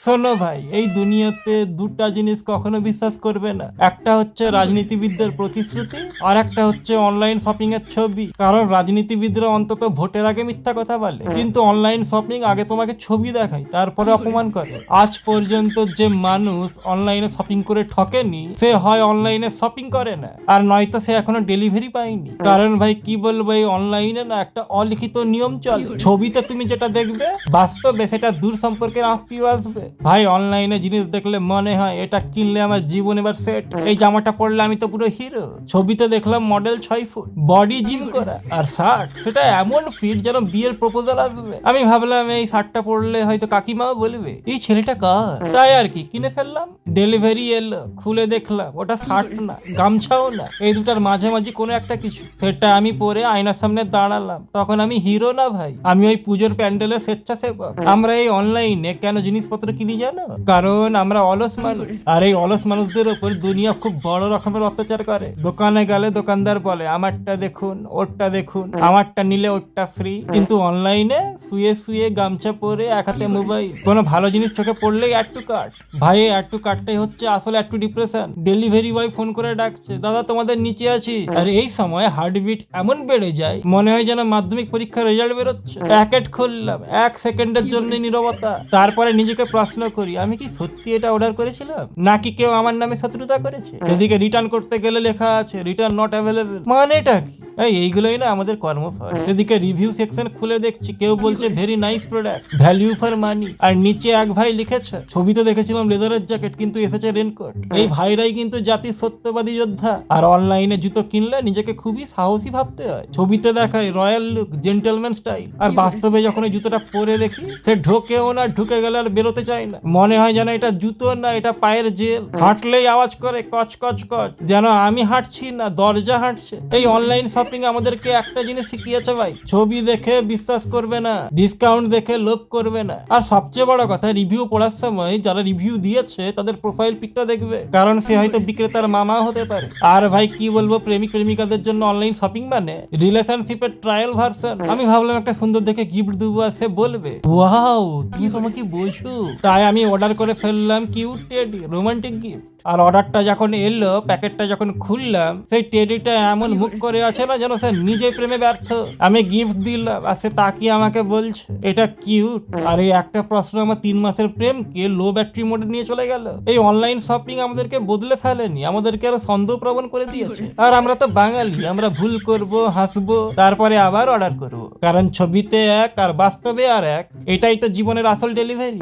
শোনো ভাই, এই দুনিয়াতে দুটা জিনিস কখনো বিশ্বাস করবে না। একটা হচ্ছে রাজনীতিবিদদের প্রতিশ্রুতি, আর একটা হচ্ছে অনলাইন শপিং এর ছবি। কারণ রাজনীতিবিদরা অন্তত ভোটের আগে মিথ্যা কথা বলে, কিন্তু অনলাইন শপিং আগে তোমাকে ছবি দেখায়, তারপরে অপমান করে। আজ পর্যন্ত যে মানুষ অনলাইনে শপিং করে ঠকেনি, সে হয় অনলাইনে শপিং করে না, আর নয়তো সে এখনো ডেলিভারি পায়নি। কারণ ভাই কি বলবো, এই অনলাইনে না একটা অলিখিত নিয়ম চলে। ছবিতে তুমি যেটা দেখবে, বাস্তবে সেটা দূর সম্পর্কের আত্মীয় আসবে। ভাই অনলাইনে জিনিস দেখলে মনে হয় এটা কিনলে আমার জীবন এবার সেট, এই জামাটা পরলে আমি তো পুরো হিরো। ছবিতে দেখলাম মডেল 6 ফুট, বডি জিম করা, আর শার্ট সেটা এমন ফিট যেন বিয়ের প্রপোজাল আসবে। আমি ভাবলাম এই শার্টটা পরলে হয়তো কাকিমাও বলবে এই ছেলেটা কার, তাই আর কি কিনে ফেললাম। ডেলিভারি এলো, খুলে দেখলাম ওটা শার্ট না, গামছাও না, এই দুটার মাঝামাঝি কোনো একটা কিছু। সেটা আমি পরে আয়নার সামনে দাঁড়ালাম, তখন আমি হিরো না ভাই, আমি ওই পুজোর প্যান্ডেলের স্বেচ্ছাসেবক। আমরা এই অনলাইনে কেন জিনিসপত্র কিনি জানো? কারণ আমরা অলস মানুষ, আর এই অলস মানুষদের উপর দুনিয়া খুব বড় রকমের অত্যাচার করে। দোকানে গেলে দোকানদার বলে আমারটা দেখুন, ওরটা দেখুন, আমারটা নিলে ওরটা ফ্রি। কিন্তু অনলাইনে শুয়ে শুয়ে গামছা পরে এক হাতে মোবাইল, কোনো ভালো জিনিস চোখে পড়লেই অ্যাড টু কার্ট। ভাই অ্যাড টু কার্টটাই হচ্ছে আসলে add to depression. Delivery boy phone করে ডাকছে, দাদা তোমাদের নিচে আছি। আর এই সময় হার্টবিট এমন বেড়ে যায়, মনে হয় যেন মাধ্যমিক পরীক্ষার রেজাল্ট বেরোচ্ছে। প্যাকেট খুললাম, 1 সেকেন্ডের জন্য নীরবতা। তারপরে নিজেকে প্রশ্ন করি, আমি কি সত্যি এটা অর্ডার করেছিলাম, নাকি কেউ আমার নামে শত্রুতা করেছে? সেদিকে রিটার্ন করতে গেলে লেখা আছে রিটার্ন নট অ্যাভেলেবল। মানেটা কি? এইগুলোই না আমাদের কর্মফল। সেদিকে রিভিউ সেকশন খুলে দেখছি কেউ বলছে very nice product, value for money, আর নিচে এক ভাই লিখেছে ছবিতে দেখেছিলাম লেদারের জ্যাকেট, কিন্তু এসেছে রেনকোট। এই ভাইরাই কিন্তু জাতির সত্যবাদী যোদ্ধা। আর অনলাইনে জুতো কিনলে নিজেকে খুবই সাহসী ভাবতে হয়। ছবিতে দেখায় রয়্যাল লুক, জেন্টলম্যান স্টাইল, আর বাস্তবে যখন এই জুতোটা পরে দেখি, সে ঢোকেও না, ঢুকে গেলে আর বেরোতে চায় না। মনে হয় যেন এটা জুতো না, এটা পায়ের জেল। হাঁটলেই আওয়াজ করে কচ কচ কচ, যেন আমি হাঁটছি না, দরজা হাঁটছে। এই অনলাইন শপিং আমাদেরকে একটা জিনিস শিখিয়েছে ভাই, ছবি দেখে বিশ্বাস করবে না, ডিসকাউন্ট দেখে লোভ করবে না, আর সবচেয়ে বড় কথা রিভিউ পড়ার সময় যারা রিভিউ দিয়েছে তাদের প্রোফাইল পিকটা দেখবে, কারণ সে হয়তো বিক্রেতার মামা হতে পারে। আর ভাই কি বলবো, প্রেমিক প্রেমিকাদের জন্য অনলাইন শপিং মানে রিলেশনশিপের ট্রায়াল ভার্সন। আমি ভাবলাম একটা সুন্দর দেখে গিফট দেবো, আর সে বলবে ওয়াও তুমি তোমাকে বোঝো। তাই আমি অর্ডার করে ফেললাম কিউট টেডি, রোমান্টিক গিফট। আর অর্ডারটা যখন এলো, প্যাকেটটা যখন খুললাম, সেই টেডিটা এমন মুখ করে আছে না যেন সে নিজে প্রেমে ব্যর্থ। আমি গিফট দিলাম, আর সে তাকিয়ে আমাকে বলছে এটা কিউট। আর এই একটা প্রশ্ন আমার 3 মাসের প্রেমকে লো ব্যাটারি মোডে নিয়ে চলে গেল। এই অনলাইন শপিং আমাদেরকে বদলে ফেলেনি, আমাদেরকে আরো সন্দেহ প্রবণ করে দিয়েছে। আর আমরা তো বাঙালি, আমরা ভুল করব, হাসবো, তারপরে আবার অর্ডার করব, কারণ ছবিতে এক আর বাস্তবে আর এক। এটাই তো জীবনের আসল ডেলিভারি।